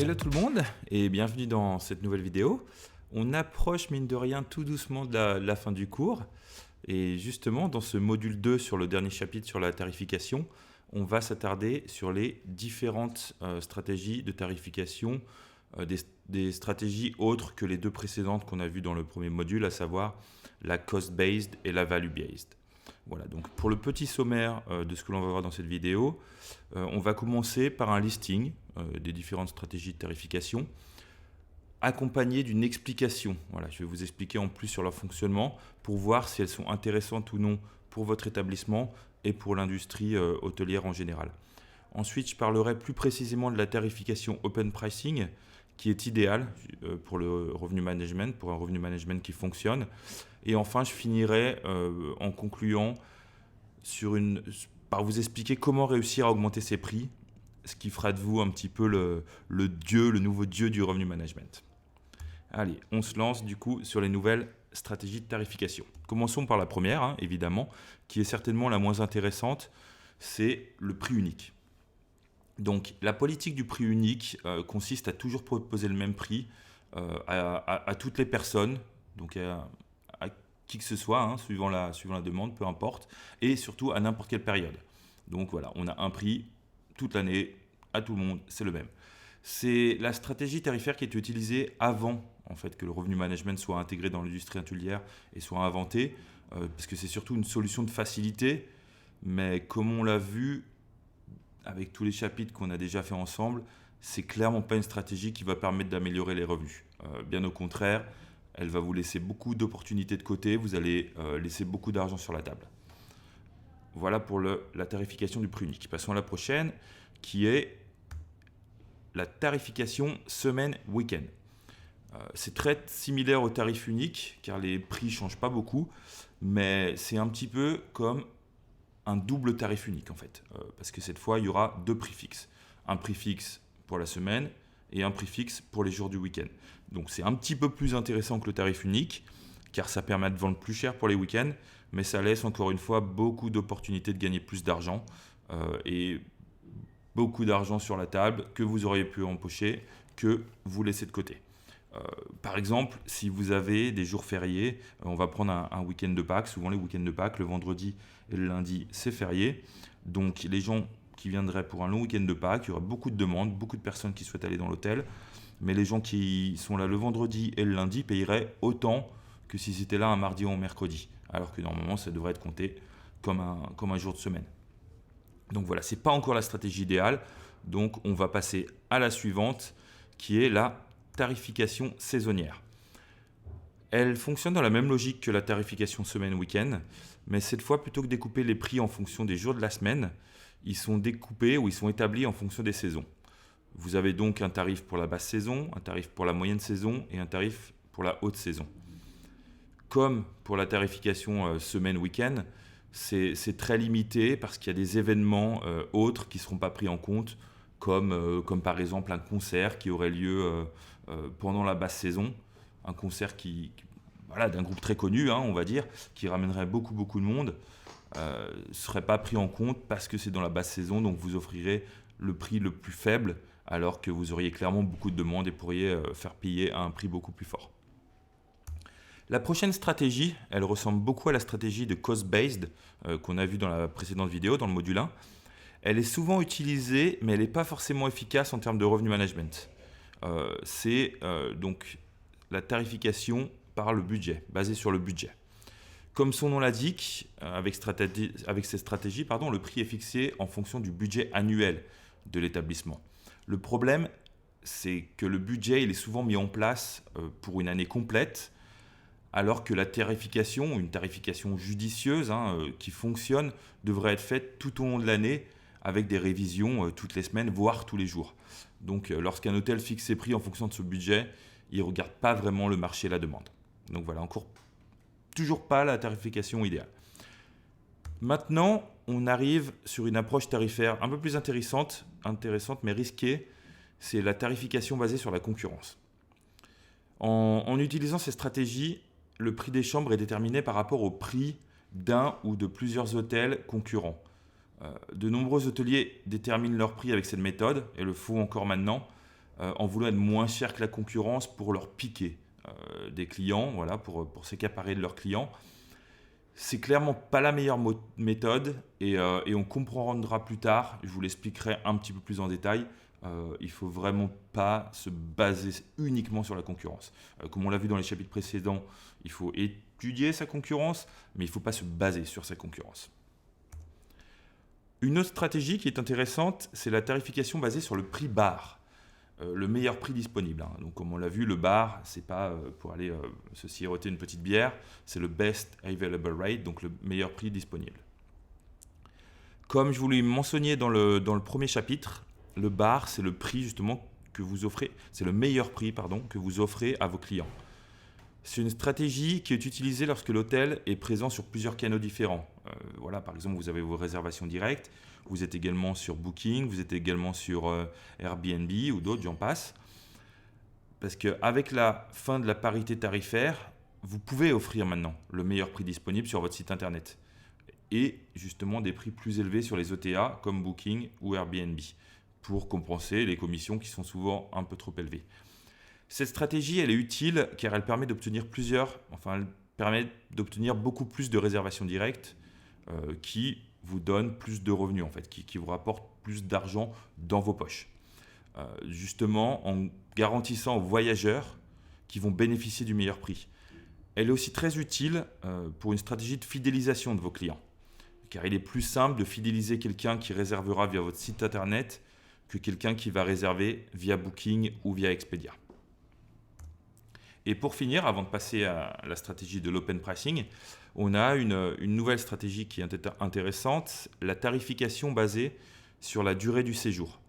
Hello tout le monde et bienvenue dans cette nouvelle vidéo. On approche mine de rien tout doucement de la fin du cours et justement dans ce module 2 sur le dernier chapitre sur la tarification, on va s'attarder sur les différentes stratégies de tarification, des stratégies autres que les deux précédentes qu'on a vues dans le premier module, à savoir la cost-based et la value-based. Voilà, donc pour le petit sommaire de ce que l'on va voir dans cette vidéo, on va commencer par un listing des différentes stratégies de tarification, accompagné d'une explication. Voilà, je vais vous expliquer en plus sur leur fonctionnement pour voir si elles sont intéressantes ou non pour votre établissement et pour l'industrie hôtelière en général. Ensuite, je parlerai plus précisément de la tarification open pricing, qui est idéale pour le revenu management, pour un revenu management qui fonctionne. Et enfin, je finirai en concluant par vous expliquer comment réussir à augmenter ses prix, ce qui fera de vous un petit peu le nouveau dieu du revenu management. Allez, on se lance du coup sur les nouvelles stratégies de tarification. Commençons par la première, évidemment, qui est certainement la moins intéressante, c'est le prix unique. Donc la politique du prix unique consiste à toujours proposer le même prix à toutes les personnes, donc à qui que ce soit, suivant la demande, peu importe, et surtout à n'importe quelle période. Donc voilà, on a un prix toute l'année, à tout le monde, c'est le même. C'est la stratégie tarifaire qui est utilisée avant en fait, que le revenu management soit intégré dans l'industrie hôtelière et soit inventé, parce que c'est surtout une solution de facilité, mais comme on l'a vu avec tous les chapitres qu'on a déjà fait ensemble, c'est clairement pas une stratégie qui va permettre d'améliorer les revenus. Bien au contraire, elle va vous laisser beaucoup d'opportunités de côté, vous allez laisser beaucoup d'argent sur la table. Voilà pour la tarification du prix unique. Passons à la prochaine, qui est la tarification semaine-week-end. C'est très similaire au tarif unique, car les prix ne changent pas beaucoup, mais c'est un petit peu comme un double tarif unique en fait, parce que cette fois il y aura deux prix fixes. Un prix fixe pour la semaine et un prix fixe pour les jours du week-end. Donc c'est un petit peu plus intéressant que le tarif unique, car ça permet de vendre plus cher pour les week-ends, mais ça laisse encore une fois beaucoup d'opportunités de gagner plus d'argent et beaucoup d'argent sur la table que vous auriez pu empocher, que vous laissez de côté. Par exemple, si vous avez des jours fériés, on va prendre un week-end de Pâques, souvent les week-ends de Pâques, le vendredi et le lundi, c'est férié. Donc les gens qui viendraient pour un long week-end de Pâques, il y aura beaucoup de demandes, beaucoup de personnes qui souhaitent aller dans l'hôtel, mais les gens qui sont là le vendredi et le lundi payeraient autant que si c'était là un mardi ou un mercredi, alors que normalement ça devrait être compté comme un jour de semaine. Donc voilà, ce n'est pas encore la stratégie idéale, donc on va passer à la suivante, qui est la tarification saisonnière. Elle fonctionne dans la même logique que la tarification semaine-week-end, mais cette fois, plutôt que découper les prix en fonction des jours de la semaine, ils sont découpés ou ils sont établis en fonction des saisons. Vous avez donc un tarif pour la basse saison, un tarif pour la moyenne saison et un tarif pour la haute saison. Comme pour la tarification semaine-week-end, c'est très limité parce qu'il y a des événements autres qui ne seront pas pris en compte, comme par exemple un concert qui aurait lieu pendant la basse saison, un concert d'un groupe très connu, on va dire, qui ramènerait beaucoup de monde, ne serait pas pris en compte parce que c'est dans la basse saison, donc vous offrirez le prix le plus faible, alors que vous auriez clairement beaucoup de demandes et pourriez faire payer à un prix beaucoup plus fort. La prochaine stratégie, elle ressemble beaucoup à la stratégie de cost-based qu'on a vue dans la précédente vidéo, dans le module 1. Elle est souvent utilisée, mais elle n'est pas forcément efficace en termes de revenu management. C'est donc la tarification par le budget, basée sur le budget. Comme son nom l'indique, avec ces stratégies, le prix est fixé en fonction du budget annuel de l'établissement. Le problème, c'est que le budget il est souvent mis en place pour une année complète, alors que la tarification, une tarification judicieuse qui fonctionne, devrait être faite tout au long de l'année avec des révisions toutes les semaines, voire tous les jours. Donc lorsqu'un hôtel fixe ses prix en fonction de ce budget, il ne regarde pas vraiment le marché et la demande. Donc voilà, toujours pas la tarification idéale. Maintenant, on arrive sur une approche tarifaire un peu plus intéressante mais risquée, c'est la tarification basée sur la concurrence. En utilisant ces stratégies, le prix des chambres est déterminé par rapport au prix d'un ou de plusieurs hôtels concurrents. De nombreux hôteliers déterminent leur prix avec cette méthode et le font encore maintenant, en voulant être moins cher que la concurrence pour leur piquer des clients, voilà, pour s'accaparer de leurs clients. C'est clairement pas la meilleure méthode et on comprendra plus tard, je vous l'expliquerai un petit peu plus en détail. Il ne faut vraiment pas se baser uniquement sur la concurrence. Comme on l'a vu dans les chapitres précédents, il faut étudier sa concurrence, mais il ne faut pas se baser sur sa concurrence. Une autre stratégie qui est intéressante, c'est la tarification basée sur le prix bar. Le meilleur prix disponible. Donc, comme on l'a vu, le bar, c'est pas pour aller se siroter une petite bière, c'est le best available rate, donc le meilleur prix disponible. Comme je vous l'ai mentionné dans le premier chapitre, le bar, c'est le prix justement que vous offrez, c'est le meilleur prix que vous offrez à vos clients. C'est une stratégie qui est utilisée lorsque l'hôtel est présent sur plusieurs canaux différents. Voilà, par exemple, vous avez vos réservations directes, vous êtes également sur Booking, vous êtes également sur Airbnb ou d'autres, j'en passe. Parce qu'avec la fin de la parité tarifaire, vous pouvez offrir maintenant le meilleur prix disponible sur votre site internet. Et justement des prix plus élevés sur les OTA comme Booking ou Airbnb pour compenser les commissions qui sont souvent un peu trop élevées. Cette stratégie, elle est utile car elle permet d'obtenir beaucoup plus de réservations directes qui vous donnent plus de revenus, en fait, qui vous rapportent plus d'argent dans vos poches. Justement, en garantissant aux voyageurs qui vont bénéficier du meilleur prix. Elle est aussi très utile pour une stratégie de fidélisation de vos clients. Car il est plus simple de fidéliser quelqu'un qui réservera via votre site internet que quelqu'un qui va réserver via Booking ou via Expedia. Et pour finir, avant de passer à la stratégie de l'open pricing, on a une nouvelle stratégie qui est intéressante, la tarification basée sur la durée du séjour.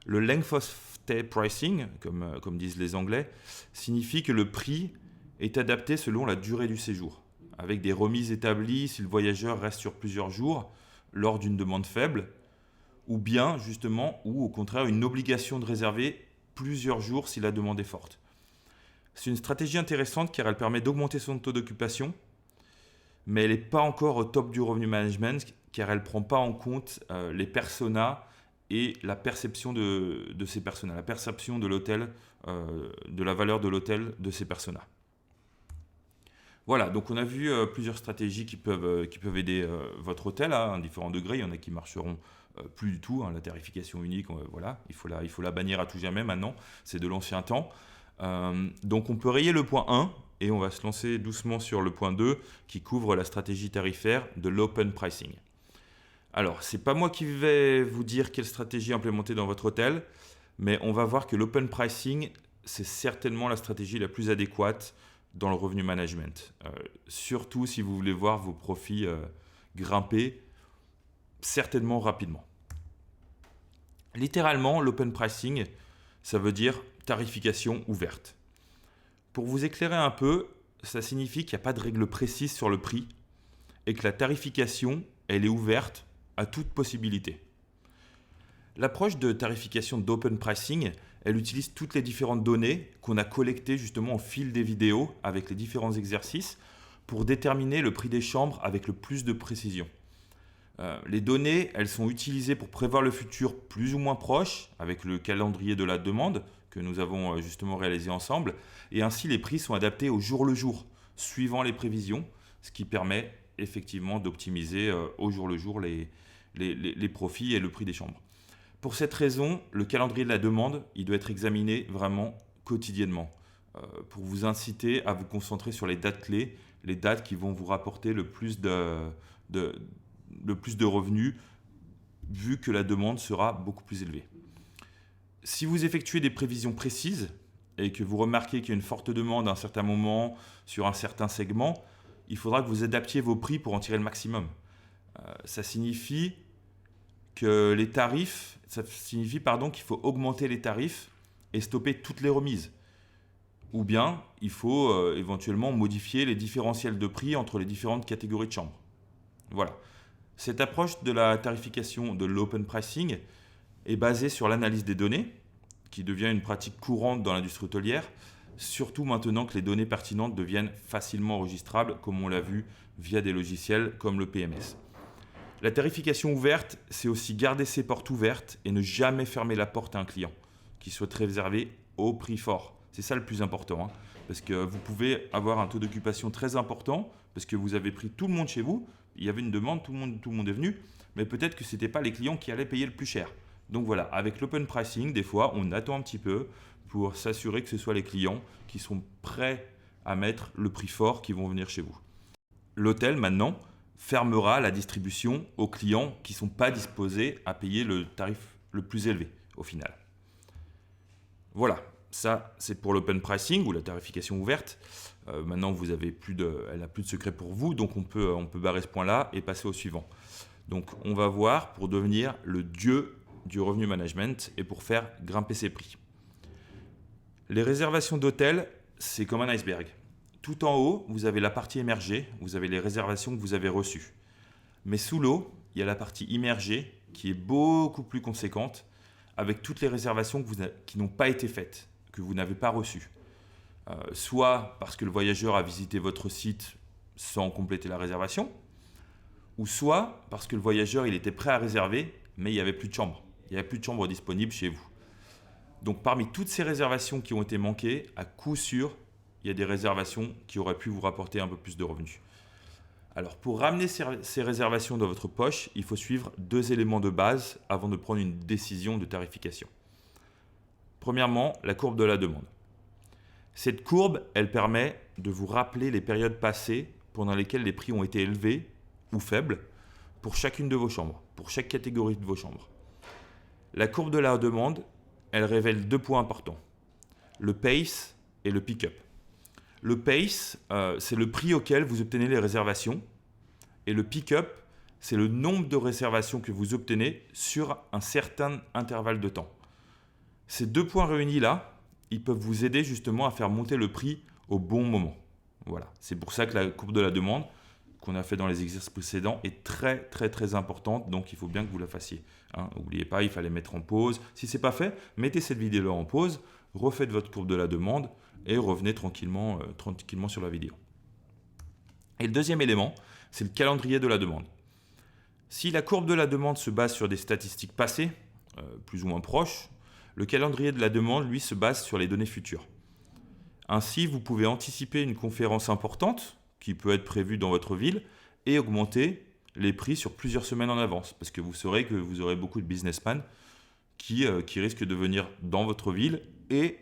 Le length of stay pricing, comme disent les Anglais, signifie que le prix est adapté selon la durée du séjour, avec des remises établies si le voyageur reste sur plusieurs jours lors d'une demande faible, ou bien justement, ou au contraire, une obligation de réserver plusieurs jours si la demande est forte. C'est une stratégie intéressante car elle permet d'augmenter son taux d'occupation, mais elle n'est pas encore au top du revenu management car elle ne prend pas en compte les personas et la perception de ces personas, la perception de l'hôtel, de la valeur de l'hôtel de ces personas. Voilà, donc on a vu plusieurs stratégies qui peuvent aider votre hôtel à un différent degré. Il y en a qui marcheront plus du tout. La tarification unique, voilà, il faut la bannir à tout jamais maintenant. C'est de l'ancien temps. Donc on peut rayer le point 1 et on va se lancer doucement sur le point 2 qui couvre la stratégie tarifaire de l'open pricing. Alors, ce n'est pas moi qui vais vous dire quelle stratégie implémenter dans votre hôtel, mais on va voir que l'open pricing, c'est certainement la stratégie la plus adéquate dans le revenu management. Surtout si vous voulez voir vos profits grimper certainement rapidement. Littéralement, l'open pricing, ça veut dire tarification ouverte. Pour vous éclairer un peu, ça signifie qu'il n'y a pas de règle précise sur le prix et que la tarification, elle est ouverte à toute possibilité. L'approche de tarification d'open pricing, elle utilise toutes les différentes données qu'on a collectées justement au fil des vidéos avec les différents exercices pour déterminer le prix des chambres avec le plus de précision. Les données, elles sont utilisées pour prévoir le futur plus ou moins proche avec le calendrier de la demande que nous avons justement réalisé ensemble. Et ainsi, les prix sont adaptés au jour le jour, suivant les prévisions, ce qui permet effectivement d'optimiser au jour le jour les profits et le prix des chambres. Pour cette raison, le calendrier de la demande, il doit être examiné vraiment quotidiennement pour vous inciter à vous concentrer sur les dates clés, les dates qui vont vous rapporter le plus de revenus vu que la demande sera beaucoup plus élevée. Si vous effectuez des prévisions précises et que vous remarquez qu'il y a une forte demande à un certain moment sur un certain segment, il faudra que vous adaptiez vos prix pour en tirer le maximum. Ça signifie que qu'il faut augmenter les tarifs et stopper toutes les remises. Ou bien, il faut éventuellement modifier les différentiels de prix entre les différentes catégories de chambres. Voilà. Cette approche de la tarification de l'open pricing est basée sur l'analyse des données, qui devient une pratique courante dans l'industrie hôtelière, surtout maintenant que les données pertinentes deviennent facilement enregistrables, comme on l'a vu via des logiciels comme le PMS. La tarification ouverte, c'est aussi garder ses portes ouvertes et ne jamais fermer la porte à un client. qui soit réservé au prix fort. C'est ça le plus important, hein, parce que vous pouvez avoir un taux d'occupation très important, parce que vous avez pris tout le monde chez vous, il y avait une demande, tout le monde est venu, mais peut-être que ce n'étaient pas les clients qui allaient payer le plus cher. Donc voilà, avec l'open pricing, des fois, on attend un petit peu pour s'assurer que ce soit les clients qui sont prêts à mettre le prix fort qui vont venir chez vous. L'hôtel, maintenant, fermera la distribution aux clients qui ne sont pas disposés à payer le tarif le plus élevé au final. Voilà, ça c'est pour l'open pricing ou la tarification ouverte. Maintenant, elle n'a plus de secret pour vous, donc on peut barrer ce point-là et passer au suivant. Donc on va voir pour devenir le dieu du revenu management et pour faire grimper ses prix. Les réservations d'hôtels, c'est comme un iceberg. Tout en haut, vous avez la partie émergée, vous avez les réservations que vous avez reçues. Mais sous l'eau, il y a la partie immergée qui est beaucoup plus conséquente avec toutes les réservations qui n'ont pas été faites, que vous n'avez pas reçues. Soit parce que le voyageur a visité votre site sans compléter la réservation, ou soit parce que le voyageur il était prêt à réserver, mais il n'y avait plus de chambre. Il n'y avait plus de chambre disponible chez vous. Donc parmi toutes ces réservations qui ont été manquées, à coup sûr, il y a des réservations qui auraient pu vous rapporter un peu plus de revenus. Alors pour ramener ces réservations dans votre poche, il faut suivre 2 éléments de base avant de prendre une décision de tarification. Premièrement, la courbe de la demande. Cette courbe, elle permet de vous rappeler les périodes passées pendant lesquelles les prix ont été élevés ou faibles pour chacune de vos chambres, pour chaque catégorie de vos chambres. La courbe de la demande, elle révèle 2 points importants, le pace et le pick-up. Le pace, c'est le prix auquel vous obtenez les réservations et le pick-up, c'est le nombre de réservations que vous obtenez sur un certain intervalle de temps. Ces 2 points réunis là, ils peuvent vous aider justement à faire monter le prix au bon moment. Voilà, c'est pour ça que la courbe de la demande qu'on a fait dans les exercices précédents est très très très importante, donc il faut bien que vous la fassiez. N'oubliez pas, il fallait mettre en pause. Si ce n'est pas fait, mettez cette vidéo-là en pause, refaites votre courbe de la demande et revenez tranquillement sur la vidéo. Et le deuxième élément, c'est le calendrier de la demande. Si la courbe de la demande se base sur des statistiques passées, plus ou moins proches, le calendrier de la demande, lui, se base sur les données futures. Ainsi, vous pouvez anticiper une conférence importante qui peut être prévue dans votre ville et augmenter les prix sur plusieurs semaines en avance parce que vous saurez que vous aurez beaucoup de businessmen qui risquent de venir dans votre ville et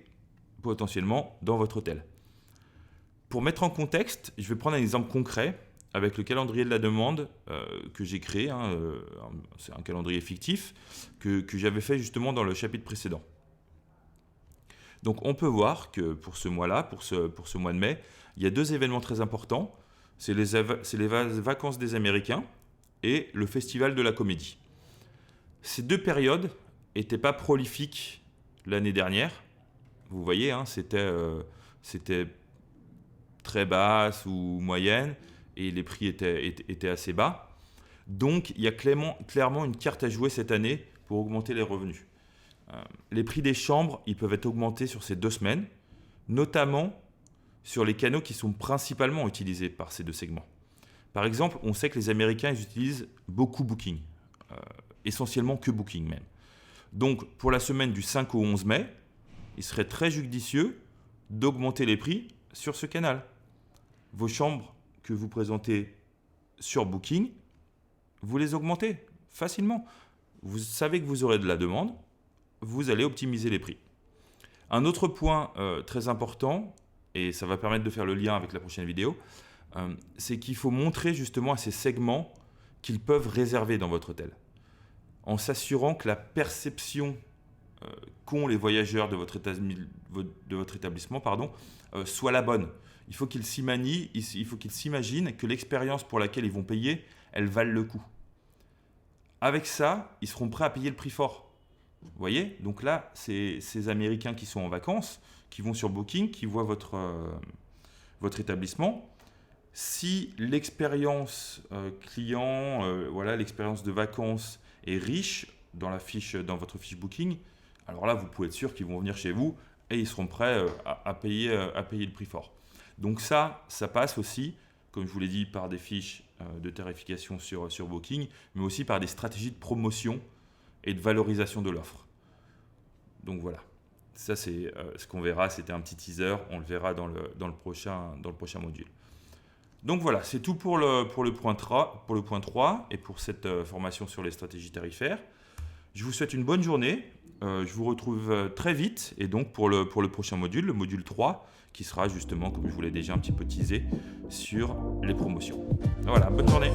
potentiellement dans votre hôtel. Pour mettre en contexte, je vais prendre un exemple concret avec le calendrier de la demande que j'ai créé. C'est un calendrier fictif que j'avais fait justement dans le chapitre précédent. Donc on peut voir que pour ce mois-là, pour ce mois de mai, il y a 2 événements très importants. C'est les vacances des Américains et le festival de la comédie. Ces 2 périodes n'étaient pas prolifiques l'année dernière. Vous voyez, c'était très basse ou moyenne et les prix étaient assez bas. Donc il y a clairement une carte à jouer cette année pour augmenter les revenus. Les prix des chambres, ils peuvent être augmentés sur ces 2 semaines, notamment sur les canaux qui sont principalement utilisés par ces 2 segments. Par exemple, on sait que les Américains ils utilisent beaucoup Booking, essentiellement que Booking même. Donc pour la semaine du 5 au 11 mai, il serait très judicieux d'augmenter les prix sur ce canal. Vos chambres que vous présentez sur Booking, vous les augmentez facilement. Vous savez que vous aurez de la demande, vous allez optimiser les prix. Un autre point très important, et ça va permettre de faire le lien avec la prochaine vidéo, c'est qu'il faut montrer justement à ces segments qu'ils peuvent réserver dans votre hôtel, en s'assurant que la perception qu'ont les voyageurs de votre établissement soit la bonne. Il faut qu'ils s'imaginent que l'expérience pour laquelle ils vont payer, elle vale le coup. Avec ça, ils seront prêts à payer le prix fort. Vous voyez? Donc là, c'est ces Américains qui sont en vacances, qui vont sur Booking, qui voient votre établissement. Si l'expérience client, l'expérience de vacances est riche dans votre fiche Booking, alors là, vous pouvez être sûr qu'ils vont venir chez vous et ils seront prêts à payer le prix fort. Donc ça passe aussi, comme je vous l'ai dit, par des fiches de tarification sur Booking, mais aussi par des stratégies de promotion et de valorisation de l'offre. Donc voilà. Ça, c'est ce qu'on verra. C'était un petit teaser. On le verra dans le prochain module. Donc voilà, c'est tout pour le point 3 et pour cette formation sur les stratégies tarifaires. Je vous souhaite une bonne journée. Je vous retrouve très vite et donc pour le prochain module, le module 3, qui sera justement, comme je vous l'ai déjà un petit peu teasé, sur les promotions. Voilà, bonne journée.